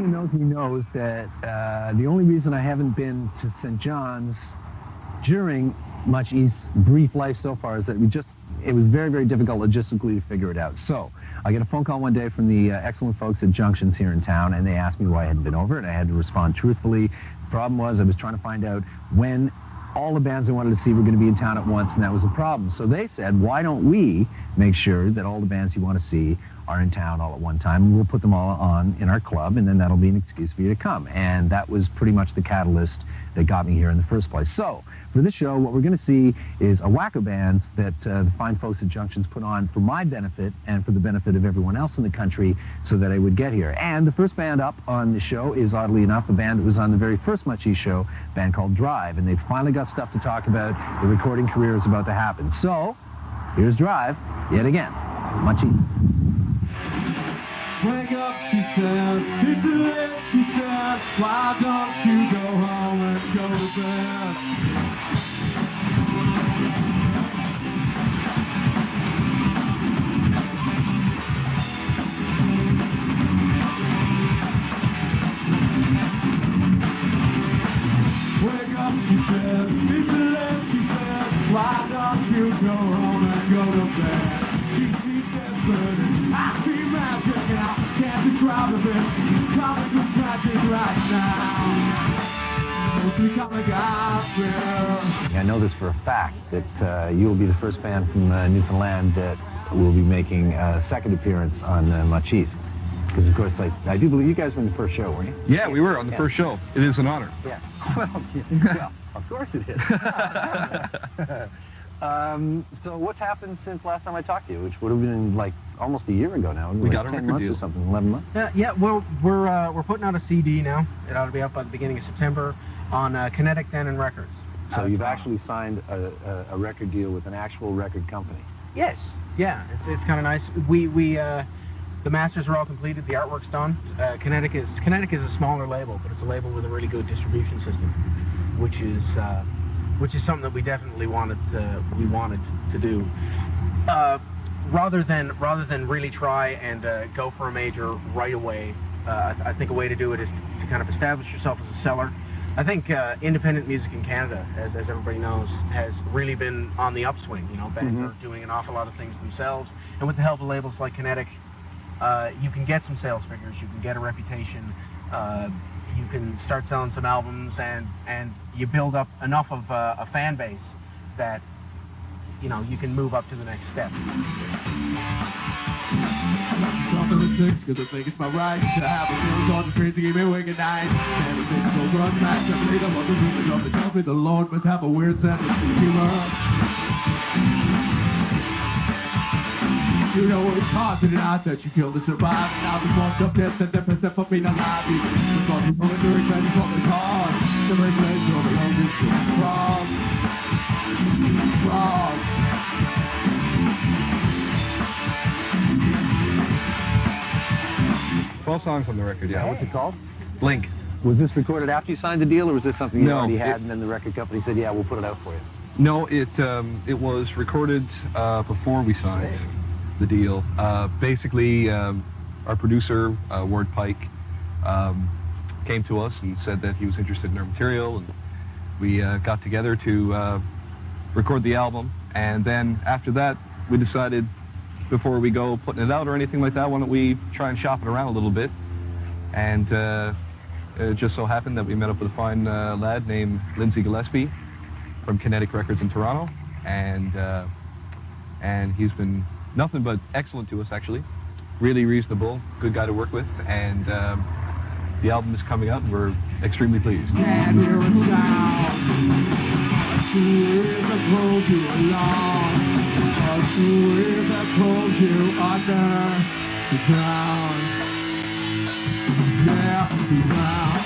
who knows me knows that the only reason I haven't been to St. John's during MuchEast's brief life so far is that it was very, very difficult logistically to figure it out. So I get a phone call one day from the excellent folks at Junctions here in town, and they asked me why I hadn't been over, and I had to respond truthfully. The problem was I was trying to find out when all the bands I wanted to see were going to be in town at once, and that was a problem. So they said, why don't we make sure that all the bands you want to see are in town all at one time, and we'll put them all on in our club, and then that'll be an excuse for you to come. And that was pretty much the catalyst that got me here in the first place. So for this show, what we're going to see is a whack of bands that the fine folks at Junctions put on for my benefit and for the benefit of everyone else in the country so that I would get here. And the first band up on the show is, oddly enough, a band that was on the very first MuchEast show, a band called Drive, and they've finally got stuff to talk about. The recording career is about to happen. So here's Drive, yet again, MuchEast. Wake up, she said, it's too late, she said, why don't you go home and go to bed? Wake up, she said, it's too late, she said, why don't you go home and go to bed? She says, burning, I see magic and I can't describe it, it's comical tragic right now. It's becoming gospel. I know this for a fact, that you will be the first band from Newfoundland that will be making a second appearance on MuchEast. Because, of course, I do believe you guys were in the first show, weren't you? Yeah, we were on the first show. It is an honor. Yeah. Well, of course it is. So what's happened since last time I talked to you, which would have been like almost a year ago now? We like got a 10 record months deal. or something, 11 months? Yeah, well, we're putting out a CD now. It ought to be out by the beginning of September on Kinetic Denon Records. So you've actually signed a record deal with an actual record company? Yes. Yeah, it's kind of nice. The masters are all completed. The artwork's done. Kinetic is a smaller label, but it's a label with a really good distribution system, which is something that we definitely wanted to do. Rather than really try and go for a major right away, I think a way to do it is to kind of establish yourself as a seller. I think independent music in Canada, as everybody knows, has really been on the upswing. You know, bands are doing an awful lot of things themselves, and with the help of labels like Kinetic, you can get some sales figures, you can get a reputation, you can start selling some albums, and you build up enough of a fan base that, you know, you can move up to the next step. Top of the six, cause I think it's my right to have a feeling on the streets to keep me awake at night. And the things will run back to me, the ones who really love me, tell me the Lord must have a weird sense of humor. You know it's hard to deny that you killed to survive. And now the forms of death and death for being alive. The thought you put during that is what they call the regulation of the hungry frogs. Frogs. 12 songs on the record, yeah. What's it called? Blink. Was this recorded after you signed the deal, or was this something you No, already had, and then the record company said, yeah, we'll put it out for you? No, it was recorded before we signed the deal. Basically, our producer, Ward Pike, came to us and said that he was interested in our material, and we got together to record the album. And then after that, we decided, before we go putting it out or anything like that, why don't we try and shop it around a little bit? And it just so happened that we met up with a fine lad named Lindsay Gillespie from Kinetic Records in Toronto, and he's been nothing but excellent to us, actually. Really reasonable, good guy to work with, and the album is coming out, and we're extremely pleased. Can't hear a sound. A wave that pulls you along. A wave that pulls you under the ground. Yeah, the ground.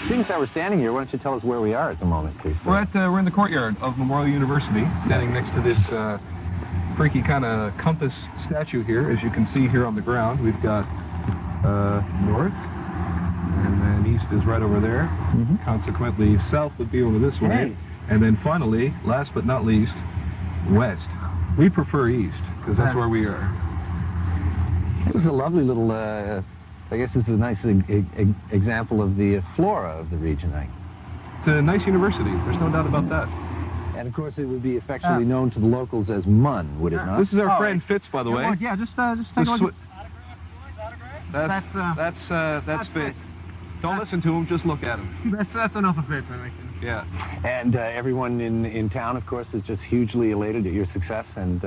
Seeing as how we're standing here, why don't you tell us where we are at the moment, please? We're in the courtyard of Memorial University, standing next to this freaky kind of compass statue here. As you can see here on the ground, we've got north, and then east is right over there. Consequently, south would be over this way. And then finally, last but not least, west. We prefer east, because that's where we are. It was a lovely little I guess this is a nice example of the flora of the region. It's a nice university. There's no doubt about that. And of course, it would be affectionately known to the locals as Mun, would it not? This is our friend Fitz, by the way. Yeah, just take a look. That's Fitz. Don't listen to him, just look at him. That's enough of Fitz, I think. Yeah. And everyone in town, of course, is just hugely elated at your success. And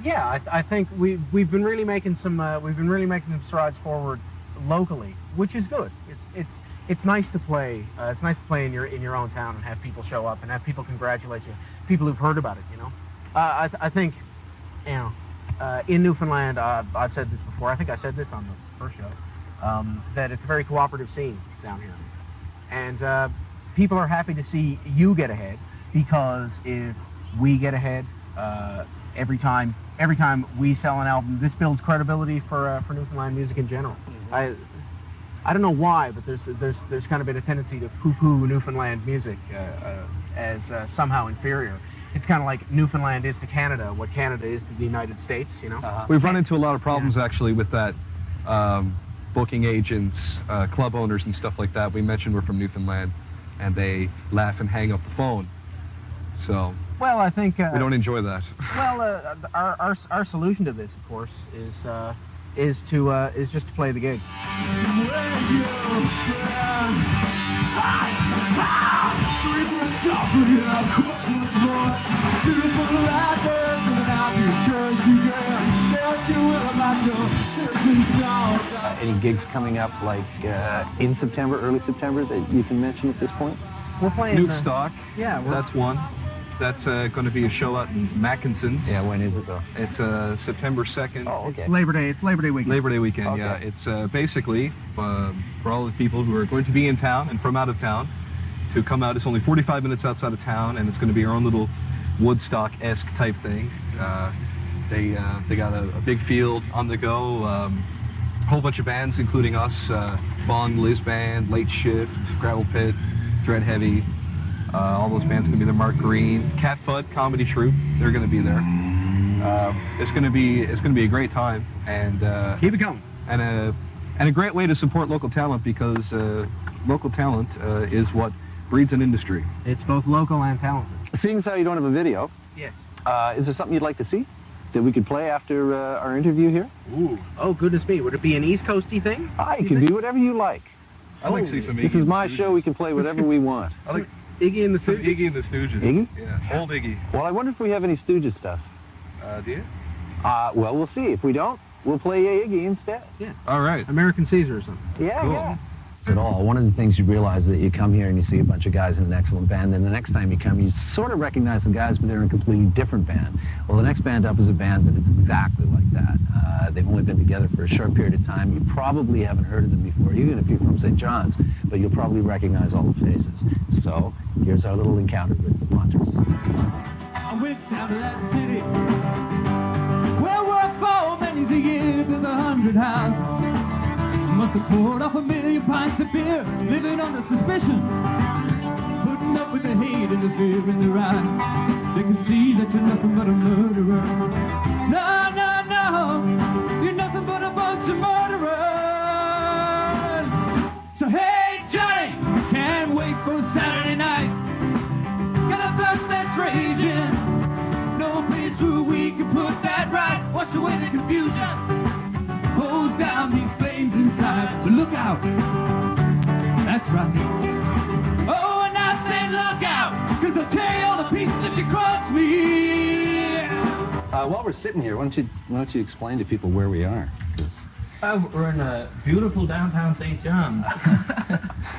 yeah, I think we've been really making some strides forward locally, which is good. It's nice to play. It's nice to play in your own town and have people show up and have people congratulate you. People who've heard about it, you know. I think, you know, in Newfoundland, I've said this before. I think I said this on the first show, that it's a very cooperative scene down here, and people are happy to see you get ahead, because if we get ahead, every time we sell an album, this builds credibility for Newfoundland music in general. Mm-hmm. I don't know why, but there's kind of been a tendency to poo-poo Newfoundland music as somehow inferior. It's kind of like Newfoundland is to Canada what Canada is to the United States, you know? We've run into a lot of problems actually with that, booking agents, club owners and stuff like that. We mentioned we're from Newfoundland, and they laugh and hang up the phone. So well, I think we don't enjoy that. Well, our solution to this, of course, is just to play the gig. any gigs coming up, like in September, early September, that you can mention at this point? We're playing New Stock. Yeah, that's one. That's going to be a show out in Mackinson's. Yeah, when is it though? It's September 2nd. Oh, okay. It's Labor Day weekend. Labor Day weekend, Okay. yeah. It's basically for all the people who are going to be in town and from out of town to come out. It's only 45 minutes outside of town, and it's going to be our own little Woodstock-esque type thing. They got a big field on the go, a whole bunch of bands, including us, Bong, Liz Band, Late Shift, Gravel Pit, Dread Heavy. All those bands are going to be there. Mark Green, Cat Bud Comedy Troupe, they're going to be there. It's going to be a great time, and keep it going. And a great way to support local talent, because local talent is what breeds an industry. It's both local and talented. Seeing as how you don't have a video, Yes. is there something you'd like to see that we could play after our interview here? Ooh. Oh, goodness me. Would it be an East Coasty thing? It can be whatever you like. I'd like to see some Iggy. This is my show. We can play whatever we want. I like Iggy and the some Stooges. Iggy and the Stooges. Iggy? Yeah, old Iggy. Well, I wonder if we have any Stooges stuff. Do you? Well, we'll see. If we don't, we'll play Iggy instead. Yeah. All right. American Caesar or something. Yeah, Cool. yeah. At all. One of the things you realize that you come here and you see a bunch of guys in an excellent band, and the next time you come, you sort of recognize the guys, but they're in a completely different band. Well, the next band up is a band that is exactly like that. They've only been together for a short period of time. You probably haven't heard of them before, even if you're from St. John's, but you'll probably recognize all the faces. So here's our little encounter with the Punters. I went down to that city where worked for many's a year to the 100 house. Must have poured off 1,000,000 pints of beer, living under suspicion, putting up with the hate and the fear in their eyes. They can see that you're nothing but a murderer. No, no, no, you're nothing but a bunch of murderers. So hey, Johnny, can't wait for Saturday night. Got a thirst that's raging, no place where we can put that right. Wash away the confusion, hold down these flames inside, but look out, that's right. Oh, and I say look out, cause I'll tear you all the pieces if you cross me. While we're sitting here, why don't you explain to people where we are? 'Cause We're in a beautiful downtown St. John's.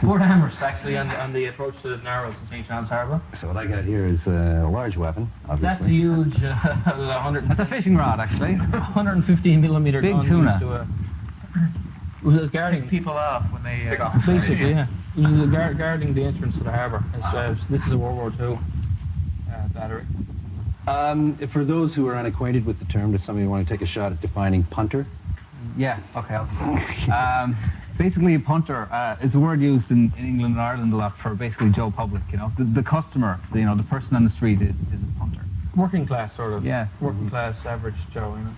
Fort Amherst, actually, on the approach to the Narrows in St. John's Harbour. So what I got here is a large weapon, obviously. That's a huge 100. That's a fishing rod, actually. 115 millimeter Big gun tuna. used to, was guarding People off when they... basically, yeah. It was guarding the entrance to the harbour. This is a World War II battery. For those who are unacquainted with the term, does somebody want to take a shot at defining punter? Yeah, okay. Basically, a punter is a word used in England and Ireland a lot for basically Joe Public, you know. The customer, the person on the street is a punter. Working class, sort of. Yeah. Working class, average Joe, you know.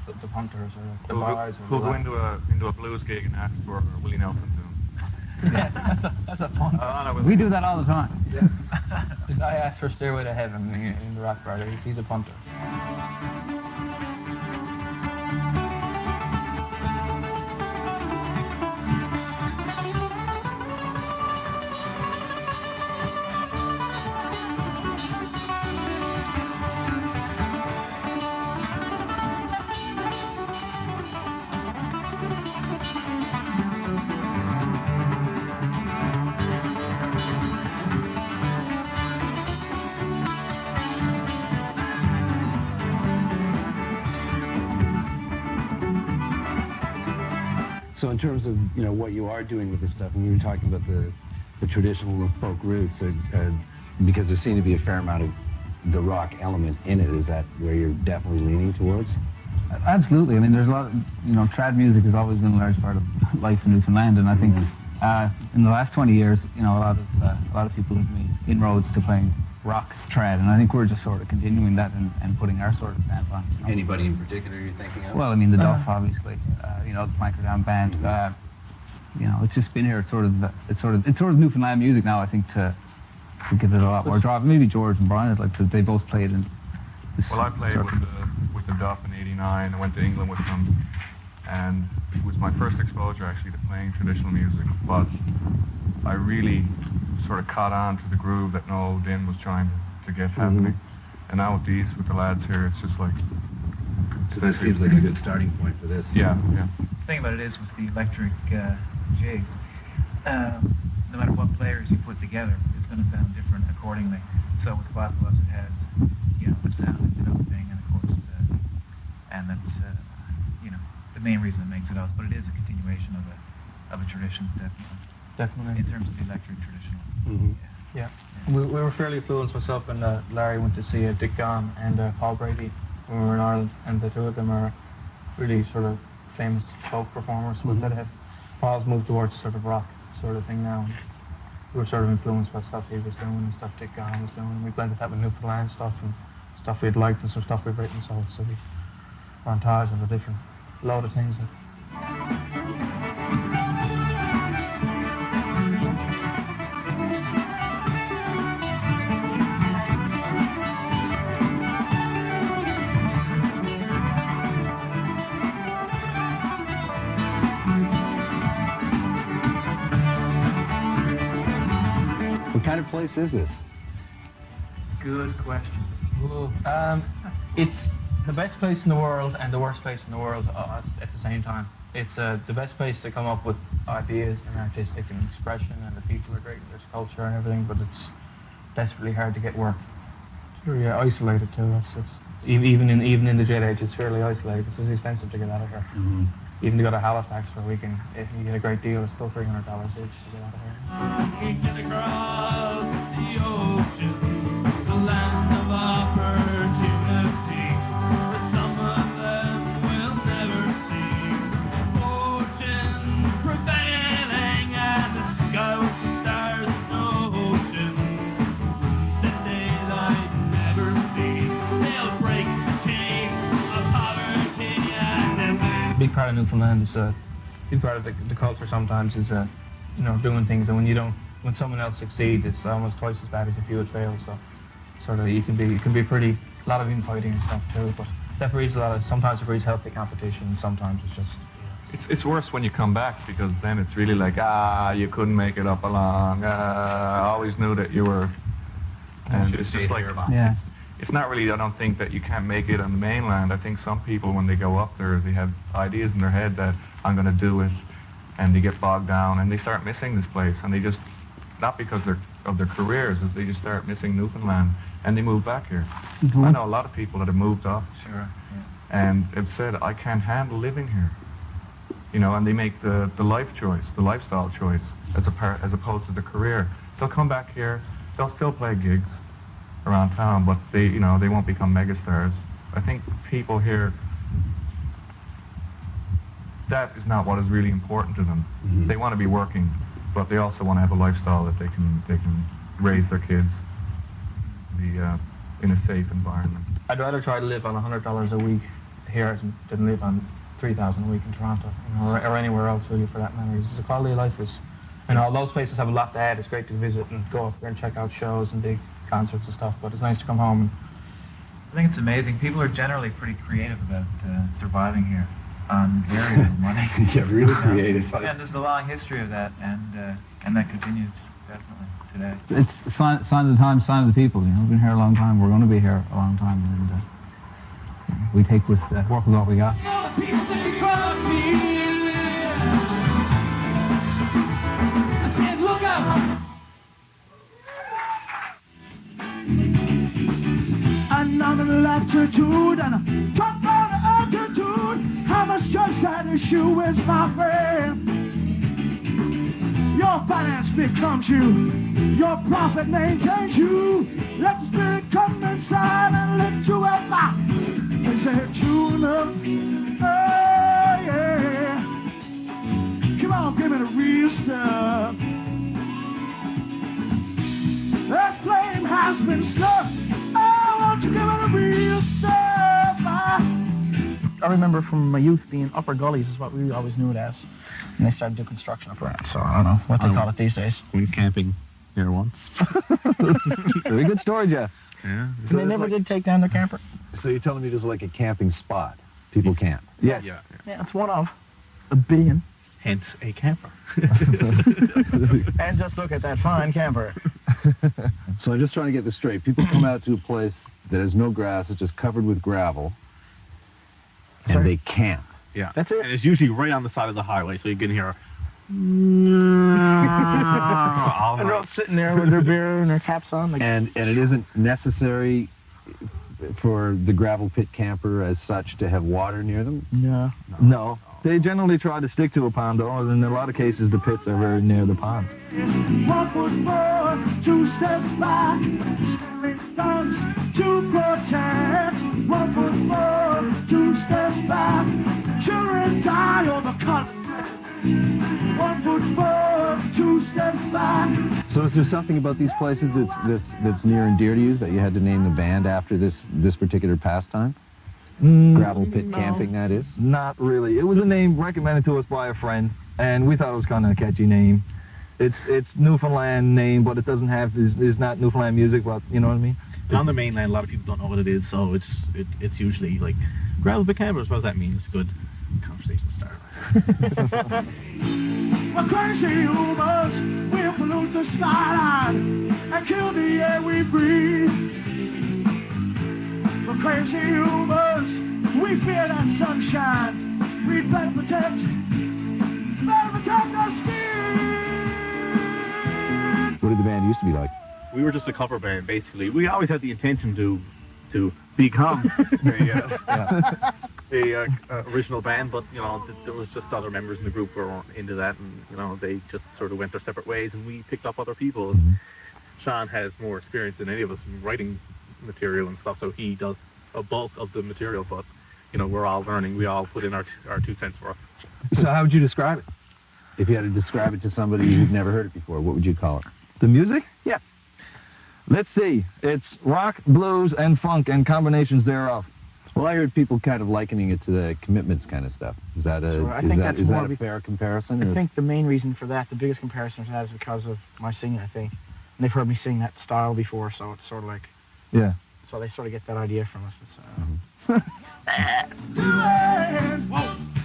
the Punters or the We'll Bars. go into a blues gig and ask for a Willie Nelson tune. Yeah, that's a fun. We We do that all the time. The guy asked for Stairway to Heaven in the rock bar. He's a punter. So in terms of what you are doing with this stuff, and we were talking about the traditional folk roots, because there seemed to be a fair amount of the rock element in it. Is that where you're definitely leaning towards? Absolutely. I mean, there's a lot of, trad music has always been a large part of life in Newfoundland, and I think in the last 20 years, a lot of people have made inroads to playing rock trad, and I think we're just sort of continuing that and putting our sort of stamp on. Anybody in particular you're thinking of? Well, I mean, the Duff, obviously, the Planker Down Band. It's just been here. It's sort of Newfoundland music now. I think to give it a lot more drive. Maybe George and Brian, they both played in. Well, I played with the Duff in '89. I went to England with them, and it was my first exposure actually to playing traditional music. But I really sort of caught on to the groove that Noel Din was trying to get happening. And now with the lads here, it's just like. So that seems like a good starting point for this. Yeah. The thing about it is with the electric jigs, no matter what players you put together, it's going to sound different accordingly. So with Quapalos it has, the sound developing, and of course, and that's, the main reason it makes it us. But it is a continuation of a tradition, Definitely. in terms of the electric traditional. Mm-hmm. Yeah. We were fairly influenced. Myself and Larry went to see Dick Gahn and Paul Brady when we were in Ireland, and the two of them are really sort of famous folk performers. Mm-hmm. That have Paul's moved towards sort of rock sort of thing now. And we were sort of influenced by stuff he was doing and stuff Dick Gahn was doing. And we blended that with Newfoundland stuff and stuff we'd liked and some stuff we'd written. So it's a montage of a different load of things. What kind of place is this? Good question. It's the best place in the world and the worst place in the world at the same time. It's the best place to come up with ideas and artistic and expression, and the people are great, and there's culture and everything, but it's desperately hard to get work. It's very isolated too. Even in the jet age, it's fairly isolated. It's expensive to get out of here. Mm-hmm. Even to go to Halifax for a weekend, if you get a great deal, it's still $300 each to get out of here. Walking across the ocean, the land of opportunity, that some of them will never see. Fortune prevailing and the sky with stars and ocean, the daylight never see. They'll break the chains of poverty and Big part of Newfoundland is big part of the culture sometimes is doing things, and when someone else succeeds, it's almost twice as bad as if you had failed. So sort of it can be pretty a lot of infighting and stuff too, but that breeds sometimes it breeds healthy competition, and sometimes it's just It's worse when you come back, because then it's really like, you couldn't make it up along. I always knew that you were. And it's just like, Yeah. it's not really, I don't think that you can't make it on the mainland. I think some people, when they go up there, they have ideas in their head that I'm going to do it, and they get bogged down, and they start missing this place, and they just, not because of their careers, is they just start missing Newfoundland, and they move back here. Mm-hmm. I know a lot of people that have moved up, Sure. and have said, I can't handle living here. And they make the life choice, the lifestyle choice, as opposed to the career. They'll come back here, they'll still play gigs around town, but they won't become megastars. I think people here, that is not what is really important to them. Mm-hmm. They want to be working, but they also want to have a lifestyle that they can raise their kids, in a safe environment. I'd rather try to live on $100 a week here didn't live on 3,000 a week in Toronto, or anywhere else really for that matter. The quality of life is, all those places have a lot to add. It's great to visit and go up there and check out shows and big concerts and stuff, but it's nice to come home. I think it's amazing. People are generally pretty creative about surviving here on very little money. Yeah, really creative. And there's a long history of that, and that continues definitely today. It's sign of the times, sign of the people. We've been here a long time. We're going to be here a long time, and we take work with what we got. Look out! Another latitude and a top on altitude. I must judge that issue is my friend. Your finance becomes you, your profit maintains you. Let the spirit come inside and lift you up. They say tune up, oh yeah. Come on, give me the real stuff. That flame has been snuffed. Oh, won't you give me the real stuff? I remember from my youth being upper gullies is what we always knew it as. And they started doing construction up around, so I don't know what they call it these days. We went camping here once. Very good story, Jeff. Yeah. So they never did take down their camper? So you're telling me this is like a camping spot? People camp? Yes. Yeah. Yeah, it's one of a billion. Hence a camper. And just look at that fine camper. So I'm just trying to get this straight. People come out to a place that has no grass, it's just covered with gravel, and Sorry? they camp. Yeah. That's it. And it's usually right on the side of the highway, so you can hear all And they're all night. sitting there with their beer and their caps on. Like, And it isn't necessary for the gravel pit camper as such to have water near them? no. No. They generally try to stick to a pond, though, and in a lot of cases the pits are very near the ponds. 1 foot forward, 2 steps back, stepping stones to protect. 1 foot forward, 2 steps back, children die on the continent. 1 foot forward, 2 steps back. So is there something about these places that's near and dear to you that you had to name the band after this particular pastime? Gravel pit No. camping, that is? Not really. It was a name recommended to us by a friend, and we thought it was kind of a catchy name. It's Newfoundland name, but it doesn't have is not Newfoundland music, but you know what I mean? On the mainland, a lot of people don't know what it is, so it's usually like GravelPitCampers. What does that mean? It's a good conversation starter. We're crazy humans, we'll pollute the skyline and kill the air we breathe. We're crazy humans, we fear that sunshine. We better protect our skin. What did the band used to be like? We were just a cover band, basically. We always had the intention to become a original band, but there was just other members in the group who weren't into that, and they just sort of went their separate ways, and we picked up other people. And Sean has more experience than any of us in writing material and stuff, so he does a bulk of the material, but we're all learning. We all put in our 2 cents worth. So how would you describe it? If you had to describe it to somebody who'd never heard it before, what would you call it? The music? Yeah. Let's see. It's rock, blues, and funk, and combinations thereof. Well, I heard people kind of likening it to the Commitments kind of stuff. Is that So I think that's more a fair comparison? I think the main reason for that, the biggest comparison for that is because of my singing, I think. And they've heard me sing that style before, so it's sort of like, Yeah. so they sort of get that idea from us.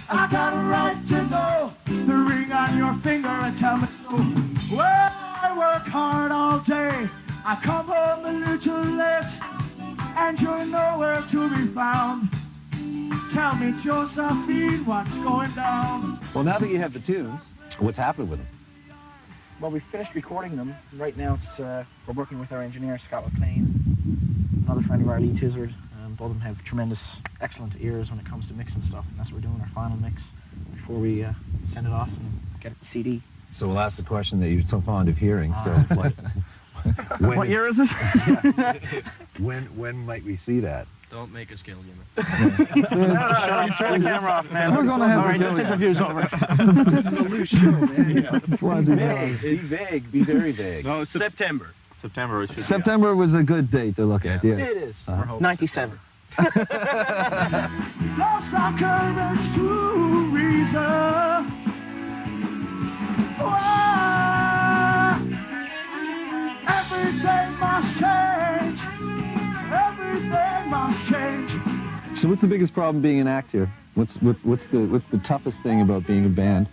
I got a right to know the ring on your finger and tell me so. Well, I work hard all day. I come home a little late, and you're nowhere to be found. Tell me, Josephine, what's going down? Well, now that you have the tunes, what's happening with them? Well, we finished recording them. Right now, we're working with our engineer, Scott McLean, another friend of our, Lee Tizard. Both of them have tremendous, excellent ears when it comes to mixing stuff, and that's what we're doing, our final mix, before we send it off and get it to CD. So we'll ask the question that you're so fond of hearing. So, What year is it? when might we see that? Don't make us kill you. Turn the camera off, man. We're gonna have All right, to this kill you. interview's over. This is a new show, man. Vague. Be vague. Be very vague. No, it's September. September. It should be out. September was a good date to look at, yeah. It is. Uh-huh. 97. Lost our courage to reason. Why? Everything must change. Everything must change. So what's the biggest problem being an act here? What's the toughest thing about being a band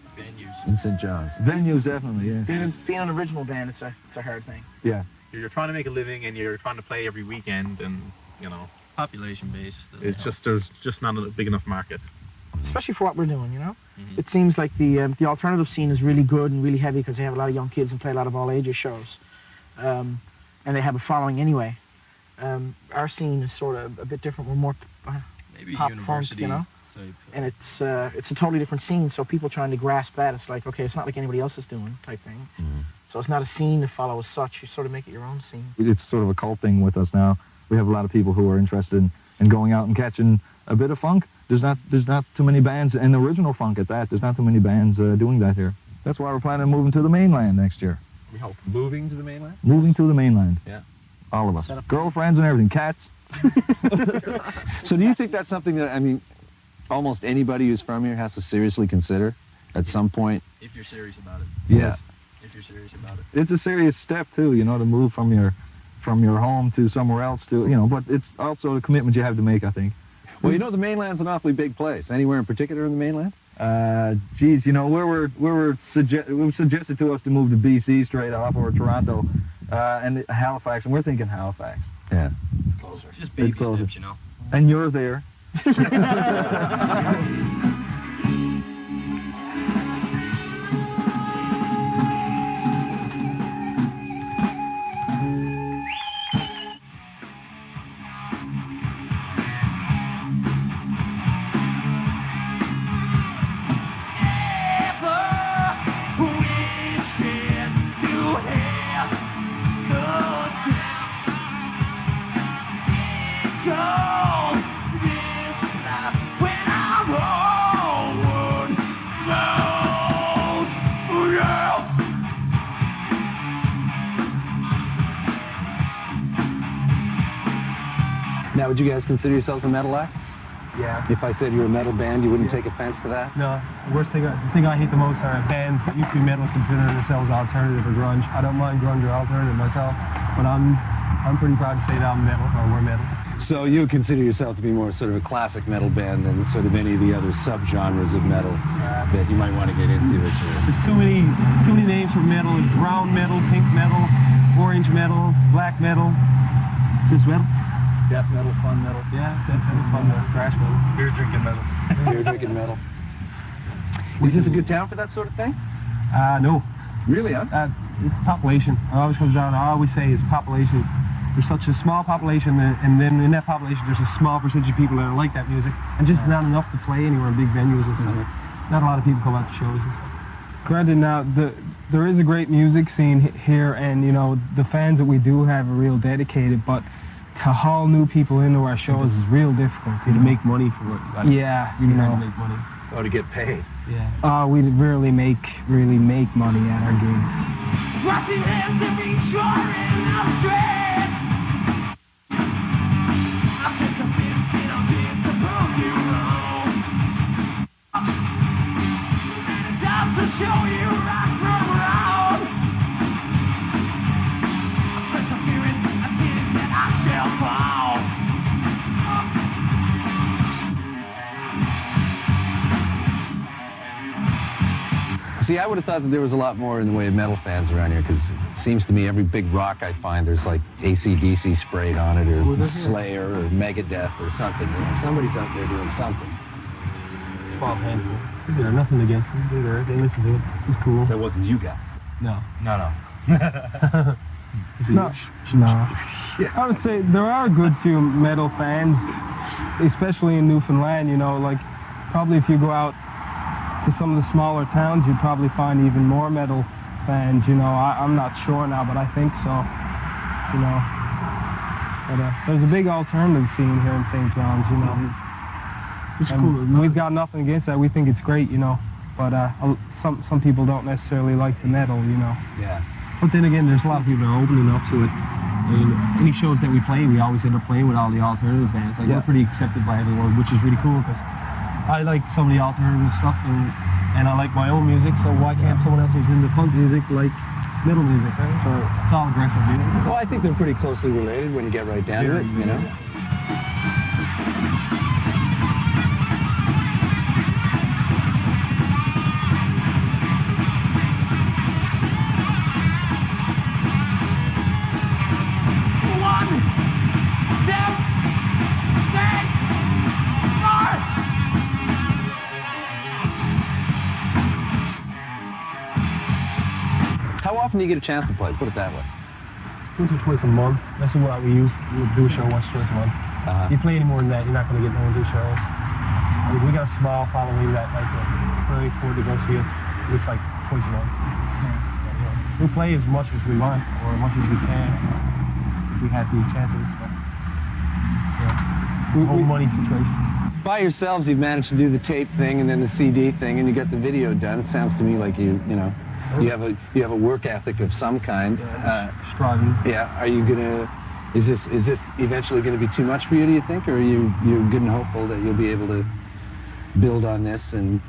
in St. John's? Venues, definitely, yeah. Being an original band, it's a hard thing. Yeah. You're trying to make a living and you're trying to play every weekend, and you know, Population based. it's just there's just not a big enough market. Especially for what we're doing, you know? It seems like the alternative scene is really good and really heavy because they have a lot of young kids and play a lot of all ages shows. And they have a following anyway. Our scene is sort of a bit different. We're more Maybe pop university funk, you know? type. And it's a totally different scene, so people trying to grasp that, it's like, okay, it's not like anybody else is doing type thing. So it's not a scene to follow as such. You sort of make it your own scene. It's sort of a cult thing with us now. We have a lot of people who are interested in going out and catching a bit of funk. There's not too many bands, and original funk at that. There's not too many bands doing that here. That's why we're planning on moving to the mainland next year. We hope. Moving to the mainland? Moving to the mainland. Yeah. All of us. Girlfriends and everything. Cats. So do you think that's something that, I mean, almost anybody who's from here has to seriously consider at some point? If you're serious about it. Yeah. If you're serious about it. It's a serious step too, you know, to move from your home to somewhere else to, you know, but it's also the commitment you have to make, I think. Well, you know, the mainland's an awfully big place. Anywhere in particular in the mainland? Geez, you know, it was suggested to us to move to BC straight off, or Toronto, and Halifax, and we're thinking Halifax. Yeah. It's closer. Just baby closer. steps, you know. And you're there. Now, would you guys consider yourselves a metal act? Yeah. If I said you're a metal band, you wouldn't take offense to that? No. The thing I hate the most are bands that used to be metal consider themselves alternative or grunge. I don't mind grunge or alternative myself, but I'm pretty proud to say that I'm metal, or we're metal. So you would consider yourself to be more sort of a classic metal band than sort of any of the other subgenres of metal that you might want to get into? There's too many names for metal. There's brown metal, pink metal, orange metal, black metal. Is this metal? Death metal, fun metal. Yeah, death metal, fun metal, thrash metal. Beer drinking metal. Beer drinking metal. Is this a good town for that sort of thing? No. Really, huh? It's the population. It always comes down, I always say it's population. There's such a small population, and then in that population there's a small percentage of people that are like that music, and just not enough to play anywhere in big venues and stuff. Not a lot of people come out to shows and stuff. Granted, now, there is a great music scene here, and, you know, the fans that we do have are real dedicated, but to haul new people into our shows is real difficult. To make money for it. Yeah, you know. To make money. Or to get paid. Yeah. We really make money at our gigs. Rushing hands to be sure in the street. I took a biscuit on this to prove you wrong. And just to show you right from wrong. I persevering, I did it, and I shall fall. See, I would have thought that there was a lot more in the way of metal fans around here, because it seems to me every big rock I find, there's like AC/DC sprayed on it, or Slayer, or Megadeth, or something. You know, somebody's out there doing something. Small handful. They're nothing against them. They're there. They listen to it. It's cool. That wasn't you guys. No. No. No. I would say there are a good few metal fans, especially in Newfoundland, you know, like probably if you go out to some of the smaller towns, you'd probably find even more metal fans, you know. I'm not sure now, but I think so, you know. But there's a big alternative scene here in St. John's, you know. It's cool. We've got nothing against that. We think it's great, you know. But some people don't necessarily like the metal, you know. Yeah. But then again, there's a lot of people that are open enough to it. And any shows that we play, we always end up playing with all the alternative bands. Like Yeah. we're pretty accepted by everyone, which is really cool because I like some of the alternative stuff and I like my own music. So why can't someone else who's into punk music like metal music? Right? So it's all aggressive music. Well, I think they're pretty closely related when you get right down to it, you know? How often do you get a chance to play? Put it that way. Once or twice a month. That's what we use. We'll do a show once or twice a month. Uh-huh. You play any more than that, you're not going to get no one to do shows. I mean, we got a small following that like really afford to go see us. It's like twice a month. We play as much as we want or as much as we can. If we have the chances. But, yeah. Whole money situation. By yourselves, you've managed to do the tape thing and then the CD thing, and you got the video done. It sounds to me like you have a work ethic of some kind. Striving. Yeah. Are you gonna? Is this eventually going to be too much for you? Do you think, or are you good and hopeful that you'll be able to build on this and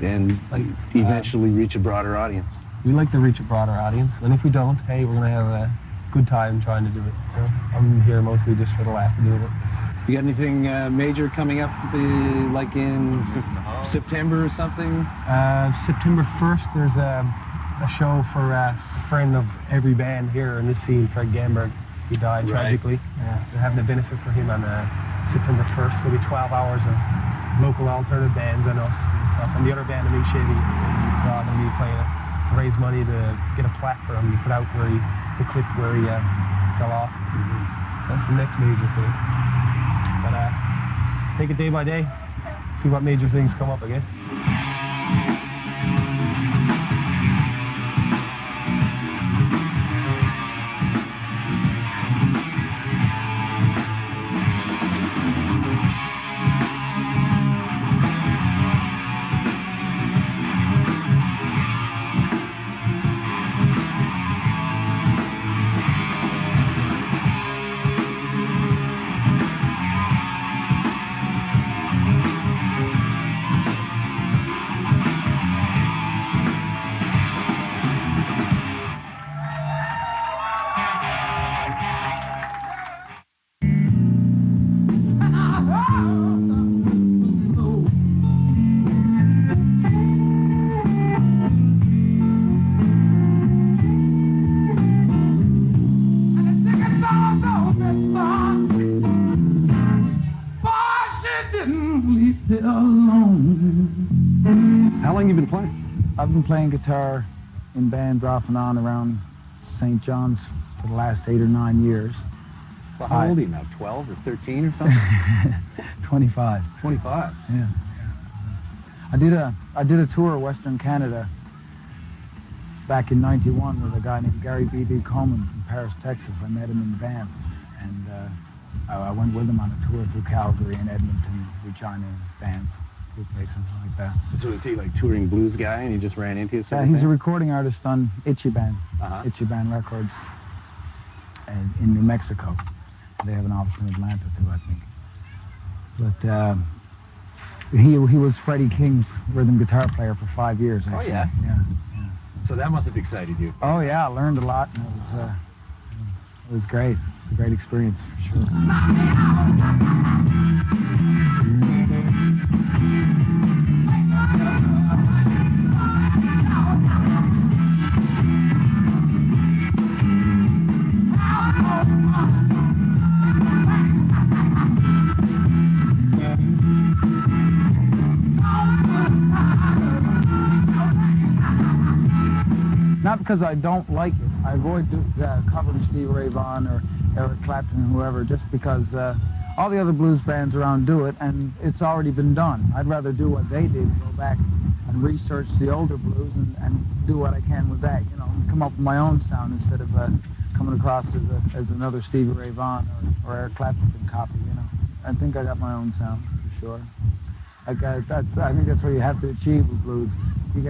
eventually reach a broader audience? We like to reach a broader audience, and if we don't, hey, we're gonna have a good time trying to do it. You know? I'm here mostly just for the laugh of doing it. You got anything major coming up, like in September or something? September 1st, there's a show for a friend of every band here in this scene, Craig Gamberg. He died tragically. They're having a benefit for him on September 1st. There'll be 12 hours of local alternative bands and us and stuff. And the other band, Amish Chevy, are going to be playing it to raise money to get a plaque for him to put out where the clip where he fell off. So that's the next major thing. But take it day by day, see what major things come up, I guess. How long you been playing? I've been playing guitar in bands off and on around St. John's for the last 8 or 9 years. Well, how old are you now? 12 or 13 or something? 25. 25. Yeah. I did a tour of Western Canada back in '91 with a guy named Gary B.B. Coleman from Paris, Texas. I met him in Banff, and I went with him on a tour through Calgary and Edmonton, Regina, Banff, through places like that. So is he like touring blues guy and he just ran into you? He's a recording artist on Itchy Band, Itchy Band Records in New Mexico. They have an office in Atlanta too, I think. But he was Freddie King's rhythm guitar player for 5 years. Actually. Oh yeah? Yeah. So that must have excited you. Oh yeah, I learned a lot, and it was great. It's a great experience for sure. Not because I don't like it. I avoid covering Stevie Ray Vaughan or Eric Clapton or whoever, just because all the other blues bands around do it, and it's already been done. I'd rather do what they did, go back and research the older blues and do what I can with that, you know, and come up with my own sound instead of coming across as another Stevie Ray Vaughan or Eric Clapton copy, you know. I think I got my own sound, for sure. I think that's what you have to achieve with blues. You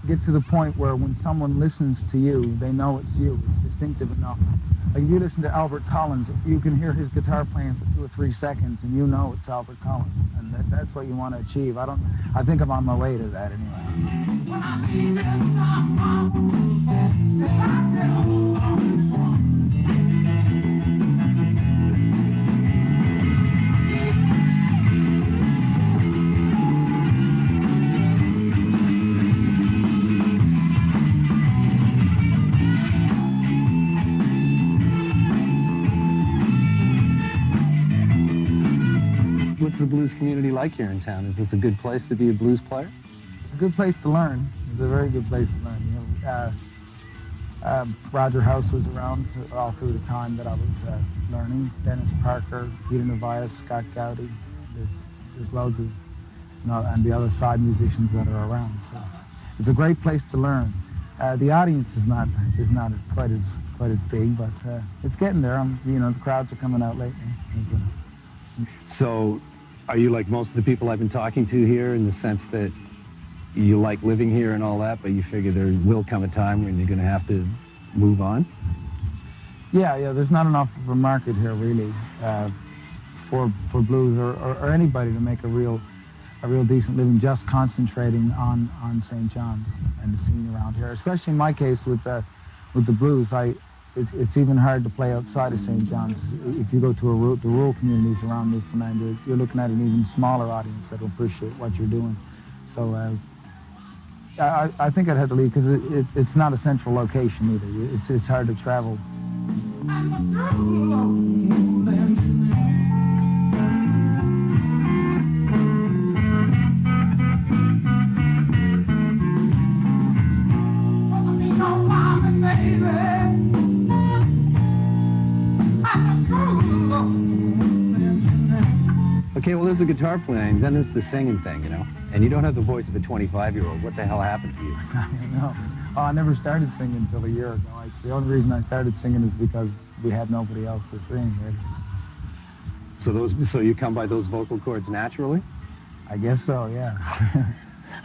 get to the point where when someone listens to you, they know it's you. It's distinctive enough Like if you listen to Albert Collins, you can hear his guitar playing for 2 or 3 seconds, and you know it's Albert Collins, and that's what you want to achieve. I think I'm on my way to that anyway. What's the blues community like here in town? Is this a good place to be a blues player? It's a good place to learn. It's a very good place to learn. You know, Roger House was around all through the time that I was learning. Dennis Parker, Peter Novias, Scott Gowdy. There's loads of, you know, and the other side musicians that are around. So it's a great place to learn. The audience is not quite as big, but it's getting there. You know, the crowds are coming out lately. So, are you like most of the people I've been talking to here in the sense that you like living here and all that, but you figure there will come a time when you're going to have to move on? Yeah, there's not enough of a market here really for blues or anybody to make a real decent living just concentrating on St. John's and the scene around here. Especially in my case with the blues, it's even hard to play outside of St. John's. If you go to the rural communities around Newfoundland, you're looking at an even smaller audience that will appreciate what you're doing. So I think I'd have to leave because it's not a central location either. It's hard to travel. Okay, well, there's the guitar playing, then there's the singing thing, you know? And you don't have the voice of a 25-year-old. What the hell happened to you? I know. Oh, I never started singing until a year ago. The only reason I started singing is because we had nobody else to sing. So you come by those vocal cords naturally? I guess so, yeah.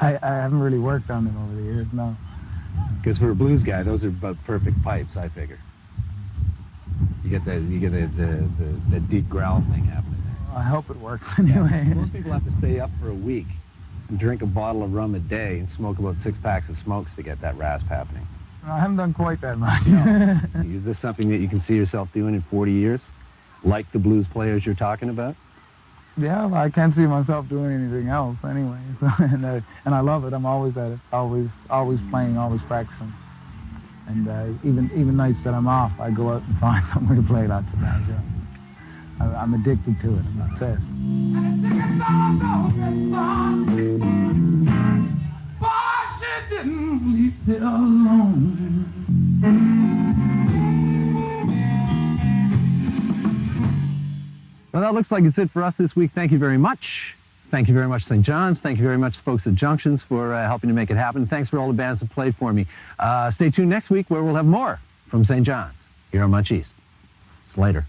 I haven't really worked on them over the years, no. Because for a blues guy, those are about perfect pipes, I figure. You get the deep growl thing happening. I hope it works anyway. Yeah. Most people have to stay up for a week and drink a bottle of rum a day and smoke about 6 packs of smokes to get that rasp happening. I haven't done quite that much. No. Is this something that you can see yourself doing in 40 years? Like the blues players you're talking about? Yeah, well, I can't see myself doing anything else anyway. So, and I love it. I'm always at it. Always playing, always practicing. And even nights that I'm off, I go out and find somewhere to play lots of times. Yeah. I'm addicted to it. I'm obsessed. Well, that looks like it's it for us this week. Thank you very much. Thank you very much, St. John's. Thank you very much, folks at Junctions, for helping to make it happen. Thanks for all the bands that played for me. Stay tuned next week where we'll have more from St. John's here on MuchEast. See you later.